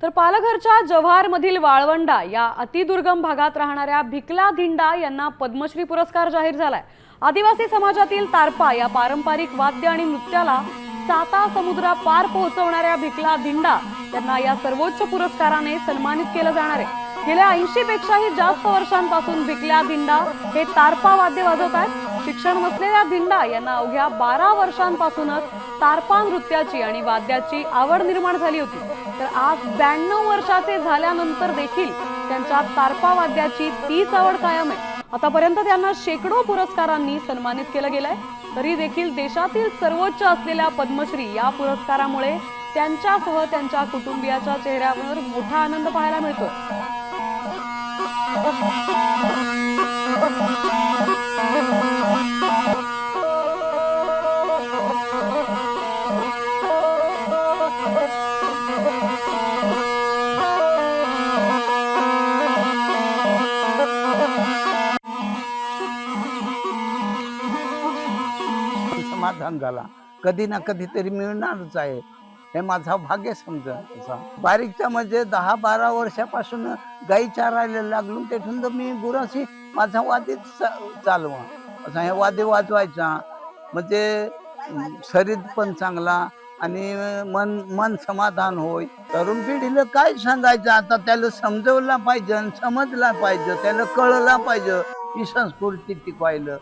तर पालघरच्या जव्हारमधील वाळवंडा या अतिदुर्गम भागात राहणाऱ्या भिकला धिंडा यांना पद्मश्री पुरस्कार जाहीर झालाय। आदिवासी समाजातील तारपा या पारंपरिक वाद्य आणि नृत्याला साता समुद्रा पार पोहोचवणाऱ्या भिकला धिंडा यांना या सर्वोच्च पुरस्काराने सन्मानित केलं जाणार आहे। गेल्या 80 पेक्षाही जास्त वर्षांपासून भिकला धिंडा हे तारपा वाद्य वाजवतात। शिक्षण नसलेल्या धिंडा यांना अवघ्या 12 वर्षांपासूनच तारपा नृत्याची आणि वाद्याची आवड निर्माण झाली होती। तर आज 92 वर्षाचे झाल्यानंतर देखील त्यांच्या तारपा वाद्याची तीच आवड कायम आहे। आतापर्यंत त्यांना शेकडो पुरस्कारांनी सन्मानित केलं गेलंय। तरी देखील देशातील सर्वोच्च असलेल्या पद्मश्री या पुरस्कारामुळे त्यांच्यासह त्यांच्या कुटुंबियाच्या चेहऱ्यावर मोठा आनंद पाहायला मिळतो। समाधान झाला, कधी ना कधीतरी मिळणारच आहे हे माझा भाग्य समजा। बारीकच्या म्हणजे 10-12 वर्षापासून गाई चारायला लागलो, तेथून तर मी गुराशी माझा वाद्यच चालवा असा हे वाद्य वाजवायचा। म्हणजे शरीर पण चांगला आणि मन समाधान होय। तरुण पिढीला काय सांगायचं, आता त्याला समजवला पाहिजे, समजला पाहिजे, त्याला कळला पाहिजे ही संस्कृती टिकवायला।